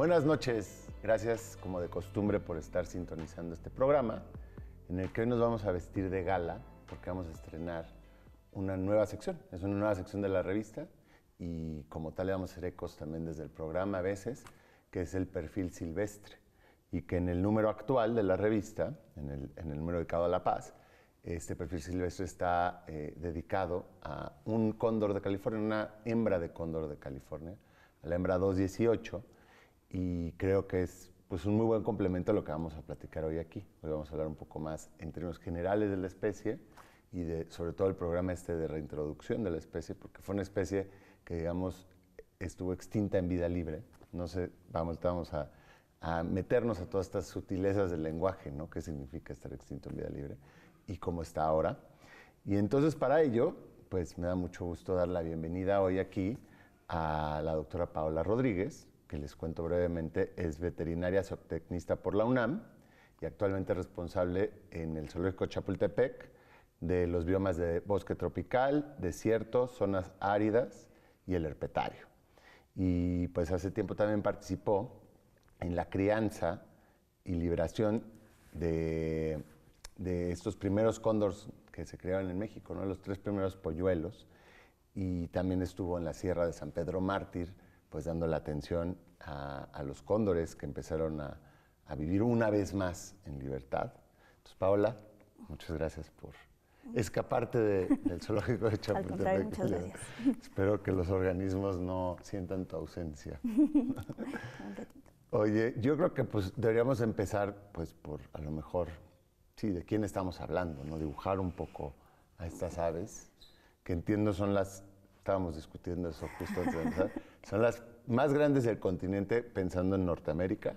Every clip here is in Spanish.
Buenas noches, gracias como de costumbre por estar sintonizando este programa en el que hoy nos vamos a vestir de gala porque vamos a estrenar una nueva sección. Es una nueva sección de la revista y como tal le vamos a hacer ecos también desde el programa a veces, que es el perfil silvestre y que en el número actual de la revista, en el número dedicado a la paz, este perfil silvestre está dedicado a un cóndor de California, una hembra de cóndor de California, a la hembra 218, y creo que es pues, un muy buen complemento a lo que vamos a platicar hoy aquí. Hoy vamos a hablar un poco más en términos generales de la especie y sobre todo el programa de reintroducción de la especie, porque fue una especie que, digamos, estuvo extinta en vida libre. No sé, vamos a meternos a todas estas sutilezas del lenguaje, ¿no? ¿Qué significa estar extinto en vida libre? Y cómo está ahora. Y entonces para ello, pues me da mucho gusto dar la bienvenida hoy aquí a la doctora Paola Rodríguez, que les cuento brevemente, es veterinaria zootecnista por la UNAM y actualmente responsable en el Zoológico Chapultepec de los biomas de bosque tropical, desierto, zonas áridas y el herpetario. Y pues hace tiempo también participó en la crianza y liberación de estos primeros cóndores que se crearon en México, ¿no? Los 3 primeros polluelos, y también estuvo en la Sierra de San Pedro Mártir, pues dando la atención a los cóndores que empezaron a vivir una vez más en libertad. Entonces, Paola, muchas gracias por escaparte del zoológico de Chapultepec. Al contrario, muchas gracias. Espero que los organismos no sientan tu ausencia. Oye, yo creo que pues deberíamos empezar pues por a lo mejor, sí, de quién estamos hablando, ¿no? Dibujar un poco a estas aves, que entiendo estábamos discutiendo eso justo antes de empezar, son las más grandes del continente pensando en Norteamérica.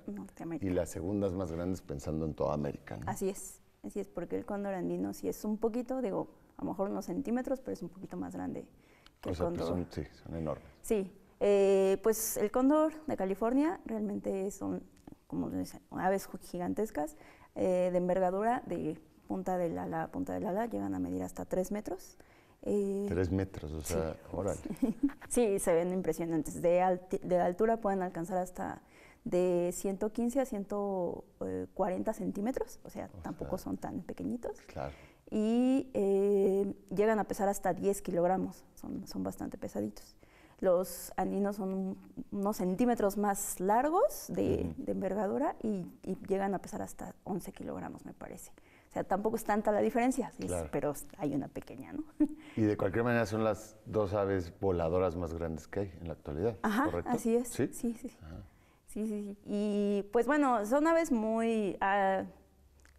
Y las segundas más grandes pensando en toda América, ¿no? Así es, porque el cóndor andino sí es un poquito, digo, a lo mejor unos centímetros, pero es un poquito más grande que el cóndor. Pues son enormes. Sí, pues el cóndor de California realmente son, como dicen, aves gigantescas, de envergadura de punta del ala a punta del ala, llegan a medir hasta 3 metros. 3 metros, o sea, sí, órale. Sí, se ven impresionantes. De altura pueden alcanzar hasta de 115 a 140 centímetros, o sea, tampoco son tan pequeñitos. Claro. Y llegan a pesar hasta 10 kilogramos, son bastante pesaditos. Los andinos son unos centímetros más largos de envergadura y llegan a pesar hasta 11 kilogramos, me parece. O sea, tampoco es tanta la diferencia, claro. Pero hay una pequeña, ¿no? Y de cualquier manera son las 2 aves voladoras más grandes que hay en la actualidad, ajá, ¿correcto? Así es. Sí. Ajá. Sí. Y pues bueno, son aves muy...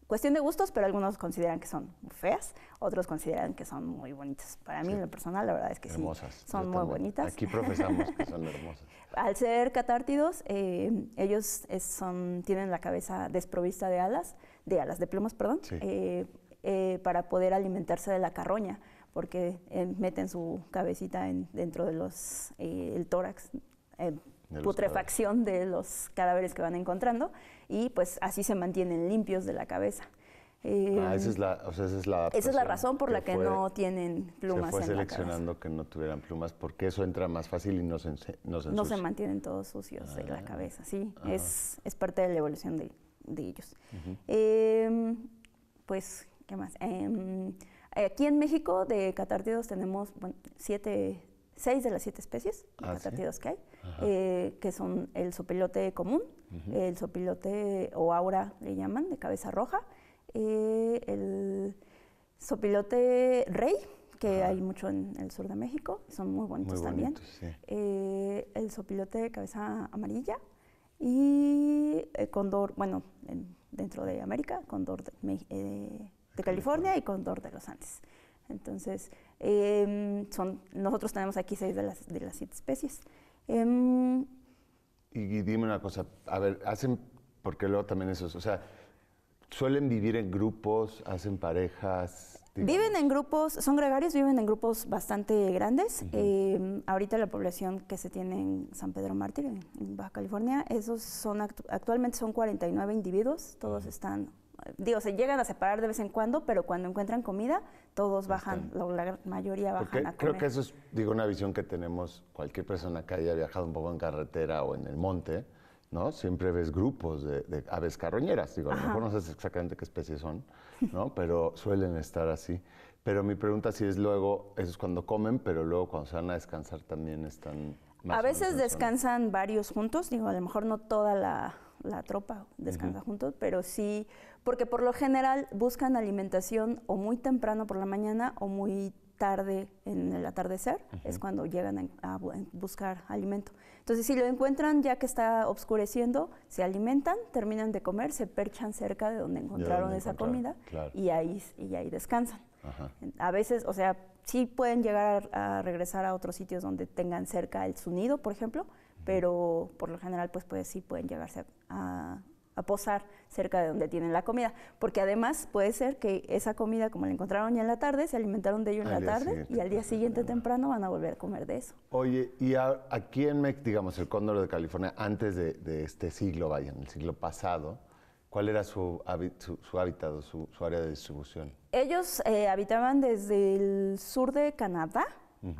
cuestión de gustos, pero algunos consideran que son feas, otros consideran que son muy bonitas. Para mí, en lo personal, la verdad es que hermosas. Sí, son muy bonitas. Aquí profesamos que son hermosas. Al ser catártidos, ellos tienen la cabeza desprovista de plumas, perdón, sí. Para poder alimentarse de la carroña, porque meten su cabecita dentro de el tórax. Putrefacción de los cadáveres que van encontrando y pues así se mantienen limpios de la cabeza. Esa es la razón por la que no tienen plumas. Se fue seleccionando que no tuvieran plumas porque eso entra más fácil y no se ensucia. No se mantienen todos sucios de la cabeza, sí. Es parte de la evolución de ellos. Pues, ¿qué más? Aquí en México de catártidos tenemos 6 de las 7 especies de catártidos que hay, que son el sopilote común, el sopilote o aura le llaman, de cabeza roja, el sopilote rey, que hay mucho en el sur de México, son muy bonitos también, sí. El sopilote de cabeza amarilla y el cóndor, bueno, dentro de América, cóndor de California y cóndor de los Andes. Entonces, nosotros tenemos aquí 6 de las 7 especies. Y dime una cosa, a ver, porque luego también eso, o sea, ¿suelen vivir en grupos, hacen parejas? Digamos? Viven en grupos, son gregarios, viven en grupos bastante grandes. Ahorita la población que se tiene en San Pedro Mártir, en Baja California, actualmente son 49 individuos, todos están... se llegan a separar de vez en cuando, pero cuando encuentran comida, todos bajan, la mayoría bajan a comer. Creo que eso es, una visión que tenemos cualquier persona que haya viajado un poco en carretera o en el monte, ¿no? Siempre ves grupos de aves carroñeras. Digo, a lo Ajá. mejor no sabes exactamente qué especies son, ¿no? Pero suelen estar así. Pero mi pregunta si es luego, eso es cuando comen, pero luego cuando se van a descansar también están más A o menos veces en zona. descansan varios juntos, digo, a lo mejor no toda la tropa descansa juntos, pero sí, porque por lo general buscan alimentación o muy temprano por la mañana o muy tarde en el atardecer, es cuando llegan a buscar alimento. Entonces, si lo encuentran ya que está oscureciendo, se alimentan, terminan de comer, se perchan cerca de donde encontraron esa comida claro. y ahí descansan. Ajá. A veces, o sea, sí pueden llegar a regresar a otros sitios donde tengan cerca su nido, por ejemplo, pero por lo general, pues sí pueden llegarse a posar cerca de donde tienen la comida, porque además puede ser que esa comida, como la encontraron ya en la tarde, se alimentaron de ello en la tarde y al día siguiente temprano van a volver a comer de eso. Oye, y aquí en México, digamos, el cóndor de California, antes de este siglo, vaya, en el siglo pasado, ¿cuál era su hábitat o su área de distribución? Ellos habitaban desde el sur de Canadá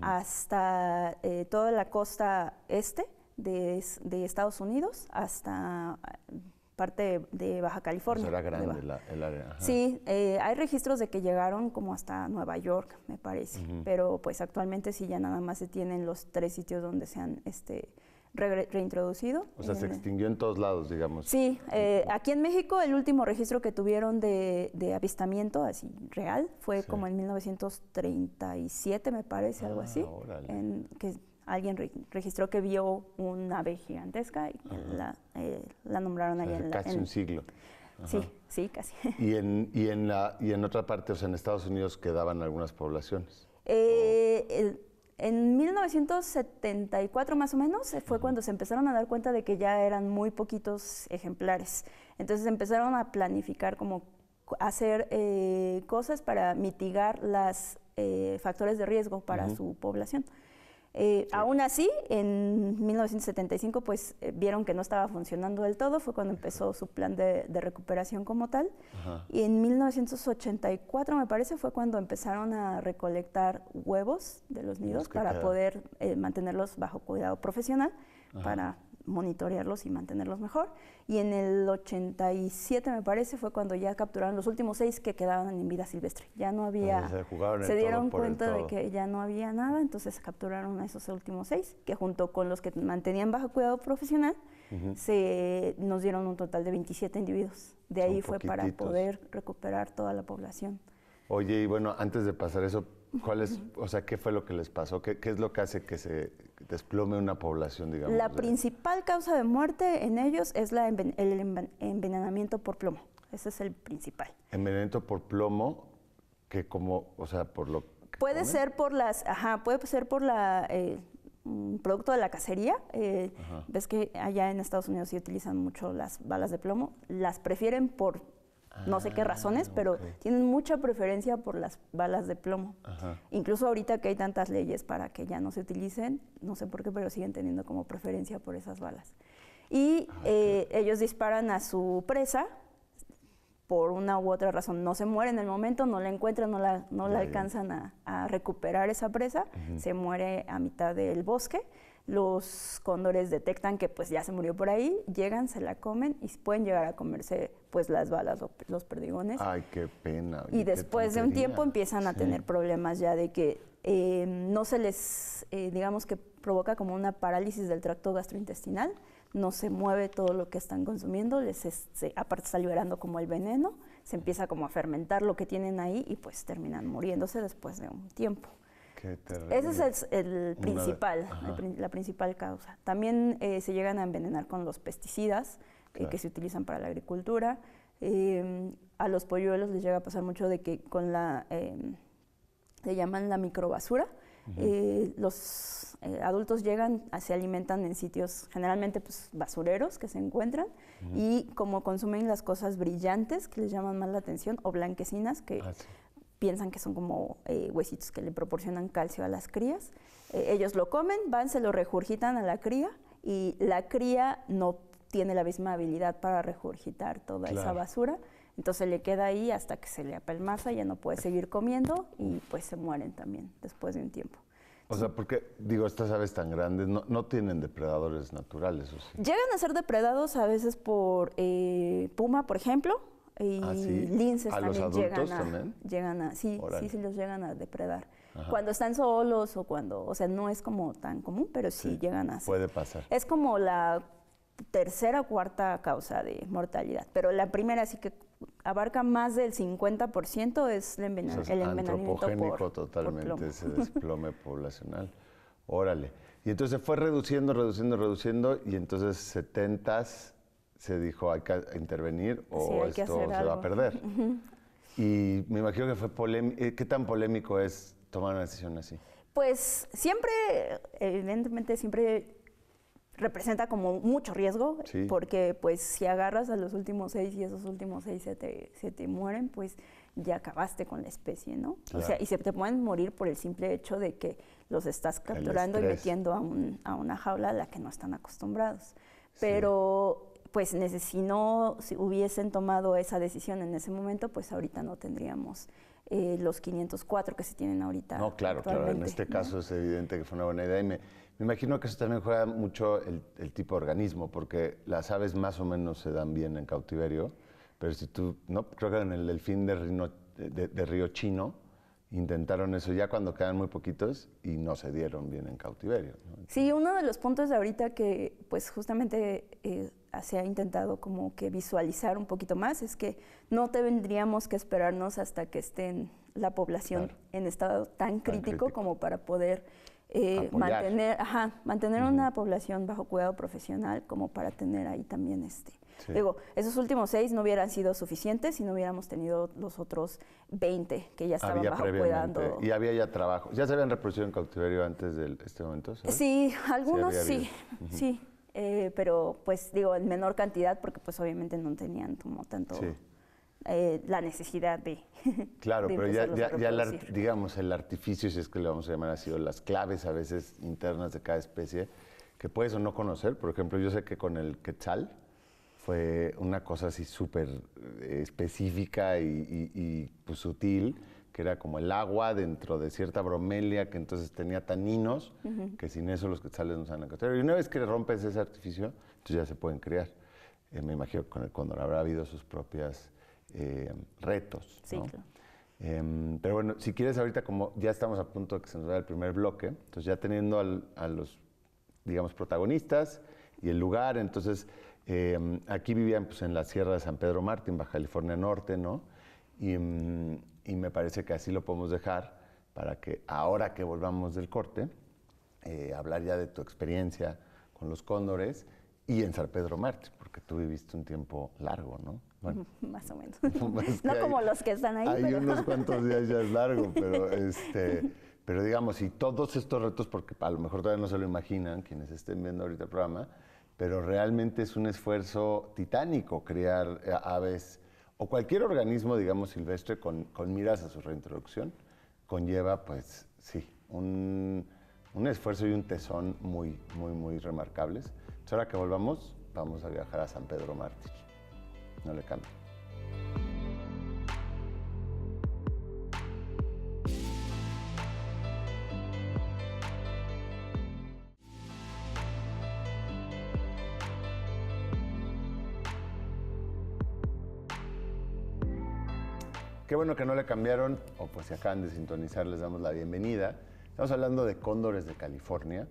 hasta toda la costa este de Estados Unidos, hasta parte de Baja California. O sea, era grande el área. Ajá. Sí, hay registros de que llegaron como hasta Nueva York, me parece, pero pues actualmente sí ya nada más se tienen los 3 sitios donde se han reintroducido. O sea, se extinguió en todos lados, digamos. Sí, aquí en México el último registro que tuvieron de avistamiento así real fue como en 1937, me parece, algo así, que alguien registró que vio una ave gigantesca y la nombraron allá en casi un siglo. Ajá. Sí, casi. ¿Y en otra parte, o sea, en Estados Unidos quedaban algunas poblaciones? En 1974 más o menos fue cuando se empezaron a dar cuenta de que ya eran muy poquitos ejemplares. Entonces empezaron a planificar como hacer cosas para mitigar los factores de riesgo para su población. Aún así, en 1975, pues vieron que no estaba funcionando del todo, fue cuando empezó su plan de recuperación como tal. Y en 1984, me parece, fue cuando empezaron a recolectar huevos de los nidos para poder mantenerlos bajo cuidado profesional, para monitorearlos y mantenerlos mejor. Y en el 87, me parece, fue cuando ya capturaron los últimos 6 que quedaban en vida silvestre. Ya no había... Se dieron cuenta de que ya no había nada, entonces capturaron a esos últimos 6, que junto con los que mantenían bajo cuidado profesional, nos dieron un total de 27 individuos. De ahí fue para poder recuperar toda la población. Oye, y bueno, antes de pasar eso, o sea, ¿qué fue lo que les pasó? ¿Qué es lo que hace que se desplome una población, digamos? La principal causa de muerte en ellos es el envenenamiento por plomo. Ese es el principal. Envenenamiento por plomo, que como, o sea, por lo que puede ser por producto de la cacería. Ves que allá en Estados Unidos sí utilizan mucho las balas de plomo. Las prefieren por no sé qué razones, pero tienen mucha preferencia por las balas de plomo. Incluso ahorita que hay tantas leyes para que ya no se utilicen, no sé por qué, pero siguen teniendo como preferencia por esas balas. Y ellos disparan a su presa, por una u otra razón no se muere en el momento, no la encuentran, no la alcanzan a recuperar esa presa, se muere a mitad del bosque. Los cóndores detectan que pues ya se murió por ahí, llegan, se la comen y pueden llegar a comerse pues las balas o los perdigones. Ay, qué pena. Oye, y después de un tiempo empiezan a tener problemas ya de que no se les, digamos que provoca como una parálisis del tracto gastrointestinal, no se mueve todo lo que están consumiendo, aparte está liberando como el veneno, se empieza como a fermentar lo que tienen ahí y pues terminan muriéndose después de un tiempo. Ese es el principal, la principal causa. También se llegan a envenenar con los pesticidas que se utilizan para la agricultura. A los polluelos les llega a pasar mucho de que con le llaman la microbasura. Los adultos llegan, se alimentan en sitios generalmente pues, basureros que se encuentran y como consumen las cosas brillantes que les llaman más la atención o blanquecinas que piensan que son como huesitos que le proporcionan calcio a las crías. Ellos lo comen, se lo regurgitan a la cría y la cría no tiene la misma habilidad para regurgitar toda esa basura. Entonces le queda ahí hasta que se le apelmaza, ya no puede seguir comiendo y pues se mueren también después de un tiempo. O sea, porque, digo, estas aves tan grandes no tienen depredadores naturales, ¿o sí? Llegan a ser depredados a veces por puma, por ejemplo, y ¿Sí? linces ¿A los también adultos también? sí, Órale. sí los llegan a depredar. Ajá. Cuando están solos o sea, no es como tan común, pero sí llegan a ser. Puede pasar. Es como la tercera o cuarta causa de mortalidad, pero la primera sí que abarca más del 50% es el O sea, es envenenamiento antropogénico por totalmente plomo. ese desplome poblacional. Órale. Y entonces se fue reduciendo, y entonces 70s se dijo hay que intervenir o Sí, hay que esto hacer se va a algo. perder. Y me imagino que fue polémico. ¿Qué tan polémico es tomar una decisión así? Pues siempre, evidentemente, siempre representa como mucho riesgo, Sí. porque pues si agarras a los últimos 6 y esos últimos 6 se te mueren, pues ya acabaste con la especie, ¿no? Claro. O sea, y se te pueden morir por el simple hecho de que los estás capturando y estrés. metiendo a una jaula a la que no están acostumbrados. Pero pues si hubiesen tomado esa decisión en ese momento, pues ahorita no tendríamos los 504 que se tienen ahorita. No, claro. En actualmente, este ¿no? caso es evidente que fue una buena idea. Y me imagino que eso también juega mucho el tipo de organismo, porque las aves más o menos se dan bien en cautiverio, pero si tú, no, creo que en el delfín de Río Chino intentaron eso ya cuando quedan muy poquitos y no se dieron bien en cautiverio, ¿no? Sí, uno de los puntos de ahorita que pues justamente se ha intentado como que visualizar un poquito más es que no tendríamos que esperarnos hasta que esté la población en estado tan crítico como para poder mantener una población bajo cuidado profesional, como para tener ahí también Digo, esos últimos 6 no hubieran sido suficientes si no hubiéramos tenido los otros 20 que ya estaban bajo cuidado. Y había ya trabajo. ¿Ya se habían reproducido en cautiverio antes de este momento? ¿Sabes? Sí, algunos Sí, sí, pero pues digo en menor cantidad porque pues obviamente no tenían como tanto la necesidad de Claro, de pero reproducir. digamos el artificio, si es que le vamos a llamar así, o las claves a veces internas de cada especie, que puedes o no conocer. Por ejemplo, yo sé que con el quetzal fue una cosa así súper específica y pues, sutil, que era como el agua dentro de cierta bromelia que entonces tenía taninos, que sin eso los quetzales no se van a encontrar. Y una vez que rompes ese artificio, entonces ya se pueden criar. Me imagino que con el cóndor habrá habido sus propias retos, Sí, ¿no? claro. Pero bueno, si quieres ahorita, como ya estamos a punto de que se nos vaya el primer bloque, entonces ya teniendo a los, digamos, protagonistas y el lugar, entonces aquí vivían pues, en la Sierra de San Pedro Mártir, Baja California Norte, ¿no? Y me parece que así lo podemos dejar para que ahora que volvamos del corte, hablar ya de tu experiencia con los cóndores y en San Pedro Mártir, porque tú viviste un tiempo largo, ¿no? Bueno, más o menos. Pues No como los que están ahí, hay pero... unos cuantos días ya es largo, pero digamos, y todos estos retos, porque a lo mejor todavía no se lo imaginan quienes estén viendo ahorita el programa, pero realmente es un esfuerzo titánico criar aves o cualquier organismo, digamos, silvestre con miras a su reintroducción, conlleva, pues, sí, un esfuerzo y un tesón muy, muy, muy remarcables. Entonces, ahora que volvamos, vamos a viajar a San Pedro Mártir. No le cambie. Qué bueno que no le cambiaron, o pues si acaban de sintonizar, les damos la bienvenida. Estamos hablando de cóndores de California,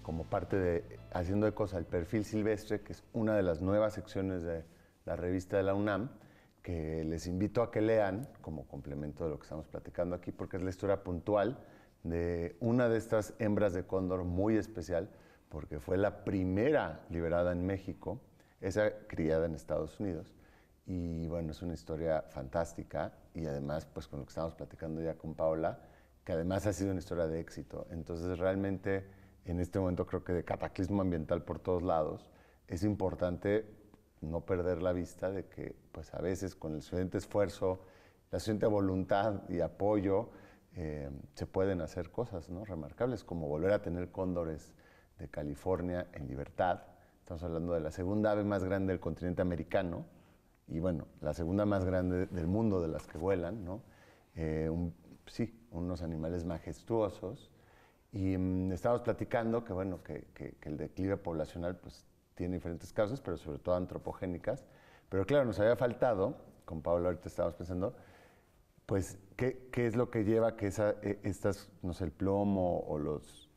como parte de Haciendo Ecos al Perfil Silvestre, que es una de las nuevas secciones de la revista de la UNAM, que les invito a que lean como complemento de lo que estamos platicando aquí, porque es la historia puntual de una de estas hembras de cóndor muy especial, porque fue la primera liberada en México, esa criada en Estados Unidos. Y bueno, es una historia fantástica y además, pues con lo que estamos platicando ya con Paola, que además ha sido una historia de éxito. Entonces, realmente, en este momento creo que de cataclismo ambiental por todos lados, es importante no perder la vista de que, pues a veces, con el suficiente esfuerzo, la suficiente voluntad y apoyo, se pueden hacer cosas, ¿no?, remarcables, como volver a tener cóndores de California en libertad. Estamos hablando de la segunda ave más grande del continente americano, y bueno, la segunda más grande del mundo de las que vuelan, ¿no? Sí, unos animales majestuosos Y estábamos platicando que, bueno, que el declive poblacional pues, tiene diferentes causas, pero sobre todo antropogénicas. Pero claro, nos había faltado, con Pablo ahorita estábamos pensando, pues, ¿qué es lo que lleva a que no sé, el plomo o los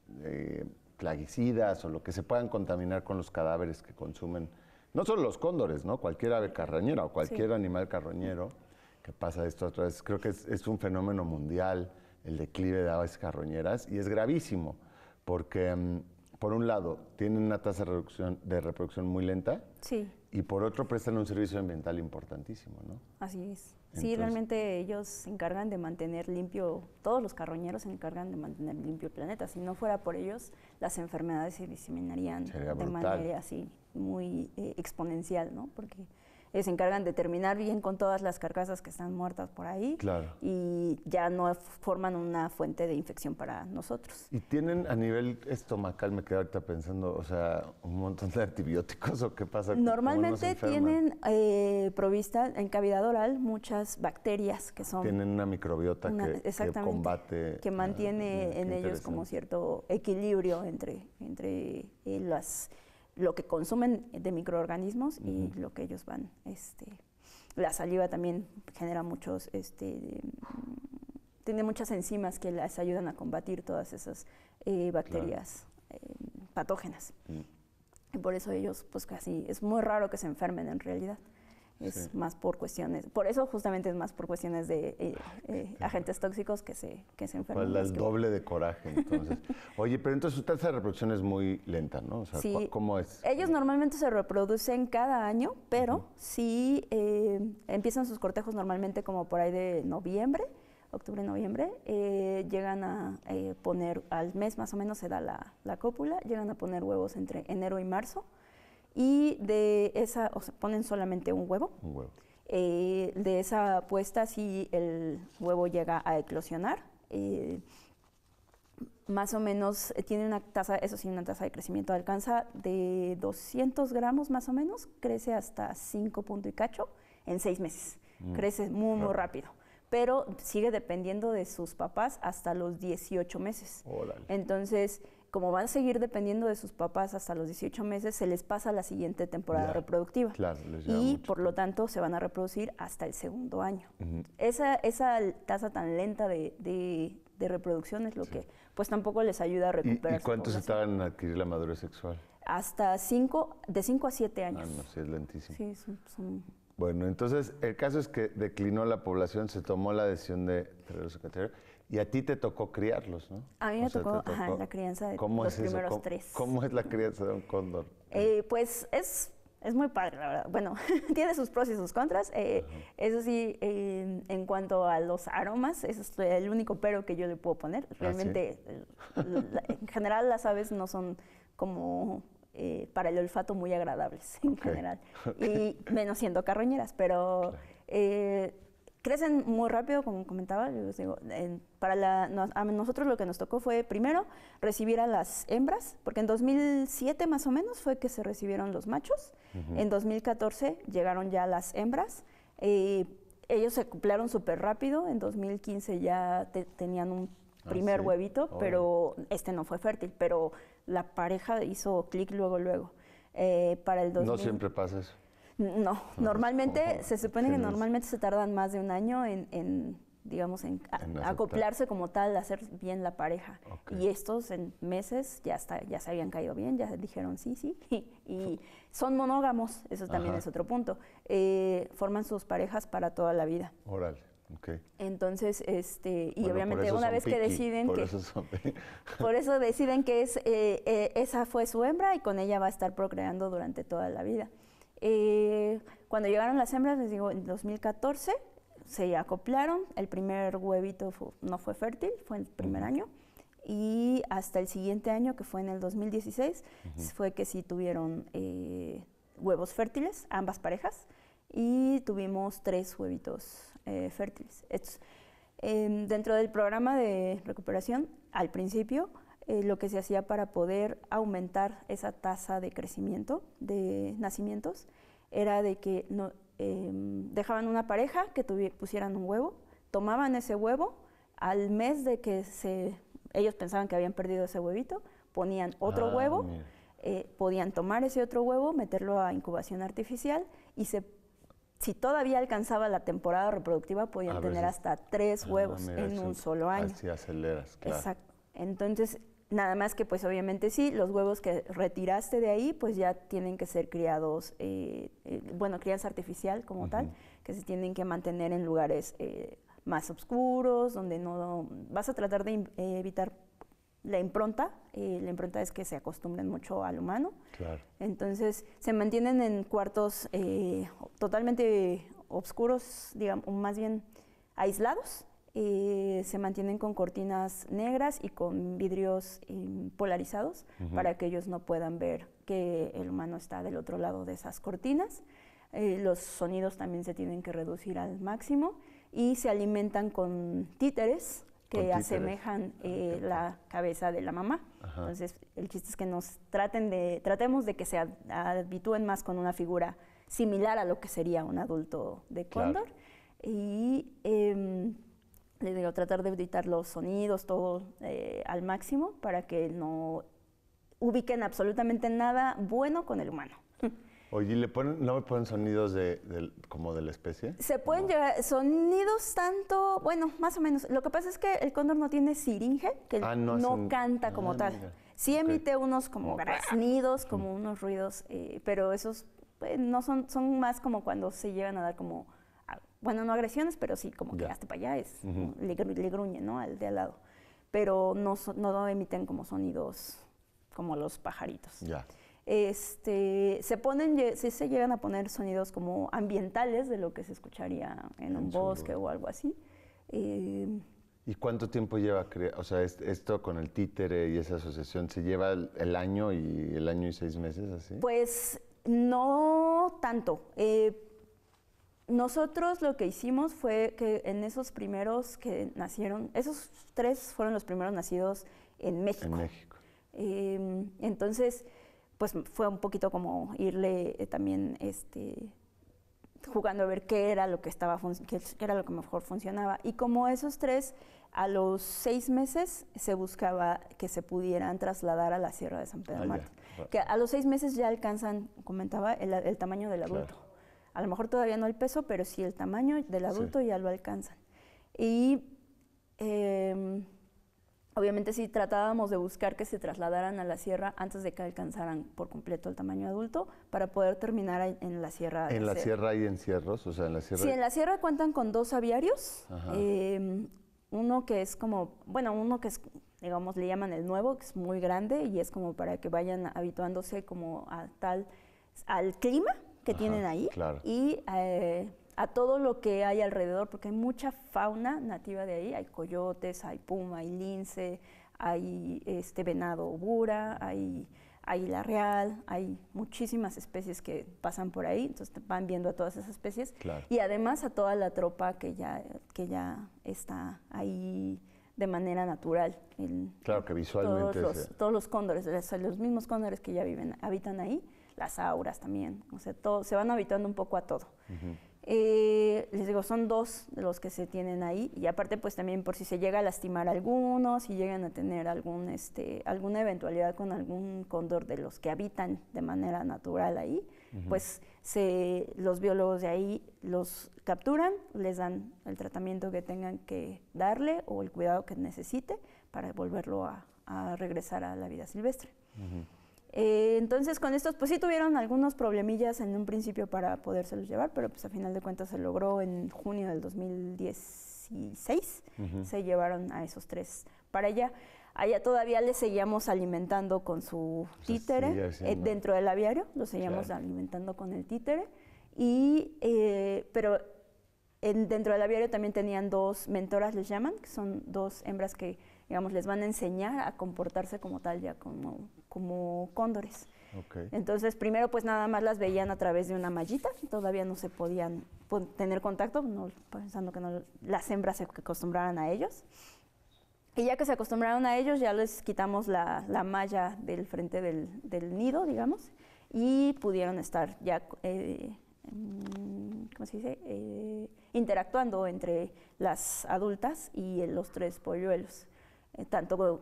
plaguicidas o lo que se puedan contaminar con los cadáveres que consumen, no solo los cóndores, ¿no? Cualquier ave carroñera o cualquier animal carroñero que pasa esto otra vez. Creo que es un fenómeno mundial el declive de aves carroñeras y es gravísimo porque, por un lado, tienen una tasa de reproducción muy lenta. Sí. Y por otro, prestan un servicio ambiental importantísimo, ¿no? Así es. Sí, realmente ellos se encargan de mantener limpio, todos los carroñeros se encargan de mantener limpio el planeta. Si no fuera por ellos, las enfermedades se diseminarían de manera así muy exponencial, ¿no? Porque se encargan de terminar bien con todas las carcasas que están muertas por ahí. Claro. Y ya no forman una fuente de infección para nosotros. ¿Y tienen a nivel estomacal, me quedé ahorita pensando, o sea, un montón de antibióticos o qué pasa? Normalmente tienen provista en cavidad oral muchas bacterias que son... Tienen una microbiota que combate... Que mantiene en ellos como cierto equilibrio entre lo que consumen de microorganismos y lo que ellos van. La saliva también genera muchos, tiene muchas enzimas que les ayudan a combatir todas esas bacterias patógenas. Y por eso ellos, pues casi, es muy raro que se enfermen en realidad. Es más por cuestiones, por eso justamente es más por cuestiones de agentes tóxicos que se enferman. Pues el doble de coraje, entonces. Oye, pero entonces su tasa de reproducción es muy lenta, ¿no? O sea, sí, ¿cómo es? Ellos normalmente se reproducen cada año, pero sí empiezan sus cortejos normalmente como por ahí de noviembre, octubre-noviembre, llegan a poner, al mes más o menos se da la cópula, llegan a poner huevos entre enero y marzo. Y de esa, o sea, ponen solamente un huevo. Un huevo. De esa puesta, sí, el huevo llega a eclosionar. Más o menos tiene una tasa, eso sí, una tasa de crecimiento alcanza de 200 gramos más o menos, crece hasta 5 punto y cacho en 6 meses. Crece muy rápido. Pero sigue dependiendo de sus papás hasta los 18 meses. Órale. Entonces, como van a seguir dependiendo de sus papás hasta los 18 meses, se les pasa la siguiente temporada reproductiva. Claro, y por lo tanto se van a reproducir hasta el segundo año. Esa tasa tan lenta de reproducción es lo que pues tampoco les ayuda a recuperar. ¿Y cuánto se tardan en adquirir la madurez sexual? Hasta de 5 a 7 años. Ah, no, sí, es lentísimo. Sí, son... Bueno, entonces el caso es que declinó la población, se tomó la decisión de tenerlos en cautiverio. Y a ti te tocó criarlos, ¿no? A mí me tocó la crianza de los primeros 3. ¿Cómo es la crianza de un cóndor? Pues es muy padre, la verdad. Bueno, tiene sus pros y sus contras. Eso sí, en cuanto a los aromas, eso es el único pero que yo le puedo poner. Realmente, en general, las aves no son como para el olfato muy agradables, en general. Y menos siendo carroñeras, pero... crecen muy rápido, como comentaba. Les digo, a nosotros lo que nos tocó fue primero recibir a las hembras, porque en 2007 más o menos fue que se recibieron los machos. En 2014 llegaron ya las hembras. Ellos se acoplaron súper rápido. En 2015 ya tenían un primer huevito, pero este no fue fértil. Pero la pareja hizo clic luego. Para el 2000, no siempre pasa eso. No, normalmente se supone que normalmente se tardan más de un año en acoplarse como tal, hacer bien la pareja. Y estos en meses ya se habían caído bien, ya dijeron sí, y son monógamos, eso también es otro punto. Forman sus parejas para toda la vida. Órale. Okay. Entonces, y obviamente una vez que deciden por eso deciden que esa fue su hembra y con ella va a estar procreando durante toda la vida. Cuando llegaron las hembras, les digo, en 2014 se acoplaron, el primer huevito no fue fértil, fue el primer año, y hasta el siguiente año, que fue en el 2016, fue que sí tuvieron huevos fértiles, ambas parejas, y tuvimos 3 huevitos fértiles. Dentro del programa de recuperación, al principio, lo que se hacía para poder aumentar esa tasa de crecimiento de nacimientos era de que dejaban una pareja que pusieran un huevo, tomaban ese huevo, al mes de que se ellos pensaban que habían perdido ese huevito, ponían otro huevo, podían tomar ese otro huevo, meterlo a incubación artificial y si todavía alcanzaba la temporada reproductiva, podían tener hasta 3 huevos en un solo año. Así aceleras, claro. Exacto. Entonces, nada más que pues obviamente sí, los huevos que retiraste de ahí, pues ya tienen que ser criados, crianza artificial como tal, que se tienen que mantener en lugares más oscuros, donde no vas a tratar de evitar la impronta. La impronta es que se acostumbren mucho al humano. Claro. Entonces se mantienen en cuartos totalmente oscuros, digamos, más bien aislados. Se mantienen con cortinas negras y con vidrios polarizados para que ellos no puedan ver que el humano está del otro lado de esas cortinas. Los sonidos también se tienen que reducir al máximo y se alimentan con títeres que asemejan la cabeza de la mamá. Ajá. Entonces, el chiste es que tratemos de que se habitúen más con una figura similar a lo que sería un adulto de cóndor. Claro. Y les digo, tratar de evitar los sonidos, todo al máximo, para que no ubiquen absolutamente nada bueno con el humano. Oye, ¿no me ponen sonidos como de la especie? Se pueden llegar sonidos tanto, bueno, más o menos. Lo que pasa es que el cóndor no tiene siringe, que no canta como tal. Mira. Sí emite unos como graznidos, como unos ruidos, pero esos pues, no son más como cuando se llegan a dar como, bueno, no agresiones, pero sí como que hasta para allá le gruñe, ¿no? Al de al lado. Pero no emiten como sonidos como los pajaritos. Ya. Se llegan a poner sonidos como ambientales de lo que se escucharía en un bosque o algo así. ¿Y cuánto tiempo lleva? O sea, esto con el títere y esa asociación, ¿se lleva el año y 6 meses así? Pues no tanto. Nosotros lo que hicimos fue que en esos primeros que nacieron, esos 3 fueron los primeros nacidos en México. En México. Entonces, pues fue un poquito como irle también jugando a ver qué era lo que qué era lo que mejor funcionaba. Y como esos 3, a los 6 meses se buscaba que se pudieran trasladar a la Sierra de San Pedro Mártir. Que a los 6 meses ya alcanzan, comentaba, el tamaño del adulto. Claro. A lo mejor todavía no el peso, pero sí el tamaño del adulto ya lo alcanzan. Y obviamente sí tratábamos de buscar que se trasladaran a la sierra antes de que alcanzaran por completo el tamaño adulto para poder terminar en la sierra. ¿En la sierra hay encierros? O sea, en la sierra. Sí, en la sierra cuentan con 2 aviarios. Uno que es digamos, le llaman el nuevo, que es muy grande y es como para que vayan habituándose como al clima que tienen ahí. Claro. Y a todo lo que hay alrededor, porque hay mucha fauna nativa de ahí, hay coyotes, hay puma, hay lince, hay venado bura, hay águila real, hay muchísimas especies que pasan por ahí, entonces van viendo a todas esas especies, claro. Y además a toda la tropa que ya está ahí de manera natural. Claro, que visualmente todos los cóndores, los mismos cóndores que ya habitan ahí, las auras también, o sea, se van habituando un poco a todo. Les digo, son 2 de los que se tienen ahí y aparte pues también por si se llega a lastimar algunos, si llegan a tener alguna eventualidad con algún cóndor de los que habitan de manera natural ahí, pues los biólogos de ahí los capturan, les dan el tratamiento que tengan que darle o el cuidado que necesite para volverlo a regresar a la vida silvestre. Entonces con estos pues sí tuvieron algunos problemillas en un principio para podérselos llevar, pero pues a final de cuentas se logró en junio del 2016, se llevaron a esos 3 para allá. Allá todavía les seguíamos alimentando con su títere, dentro del aviario, los seguíamos alimentando con el títere, pero dentro del aviario también tenían 2 mentoras, les llaman, que son 2 hembras que, digamos, les van a enseñar a comportarse como tal, ya como cóndores. Okay. Entonces, primero pues nada más las veían a través de una mallita, todavía no se podían tener contacto, pensando que las hembras se acostumbraran a ellos. Y ya que se acostumbraron a ellos, ya les quitamos la malla del frente del nido, digamos, y pudieron estar ya, ¿cómo se dice? Interactuando entre las adultas y los 3 polluelos. tanto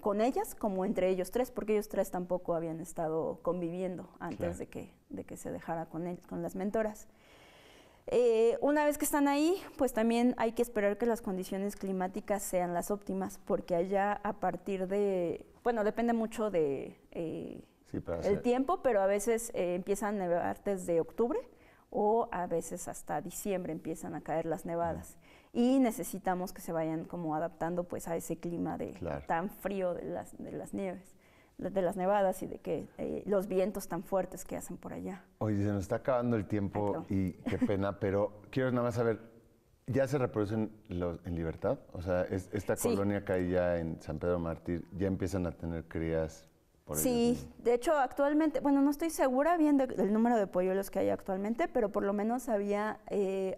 con ellas como entre ellos tres, porque ellos tres tampoco habían estado conviviendo antes de que se dejara con las mentoras. Una vez que están ahí, pues también hay que esperar que las condiciones climáticas sean las óptimas, porque allá a partir de, bueno, depende mucho de el tiempo, pero a veces empiezan a nevar desde octubre o a veces hasta diciembre empiezan a caer las nevadas. Y necesitamos que se vayan como adaptando pues a ese clima tan frío de las nieves, de las nevadas y de que los vientos tan fuertes que hacen por allá. Oye, se nos está acabando el tiempo y qué pena, pero quiero nada más saber, ¿ya se reproducen en libertad? O sea, esta colonia que hay ya en San Pedro Mártir, ¿ya empiezan a tener crías? Sí, de hecho actualmente, bueno, no estoy segura bien del número de polluelos que hay actualmente, pero por lo menos había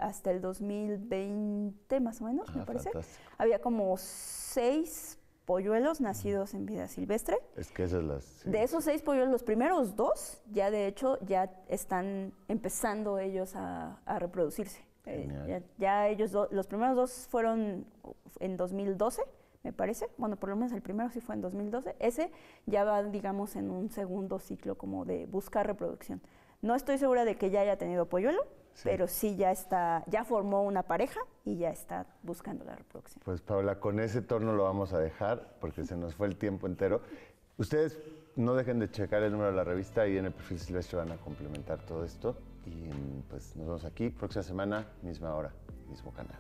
hasta el 2020 más o menos, me parece. Fantástico. Había como 6 polluelos nacidos en vida silvestre. Es que esas las... Sí. De esos 6 polluelos, los primeros 2 ya de hecho ya están empezando ellos a reproducirse. Ya ellos, los primeros 2 fueron en 2012. Me parece, bueno, por lo menos el primero sí fue en 2012, ese ya va, digamos, en un segundo ciclo como de buscar reproducción. No estoy segura de que ya haya tenido polluelo, pero sí ya formó una pareja y ya está buscando la reproducción. Pues Paola, con ese tono lo vamos a dejar porque se nos fue el tiempo entero. Ustedes no dejen de checar el número de la revista y en el perfil silvestre van a complementar todo esto. Y pues nos vemos aquí próxima semana, misma hora, mismo canal.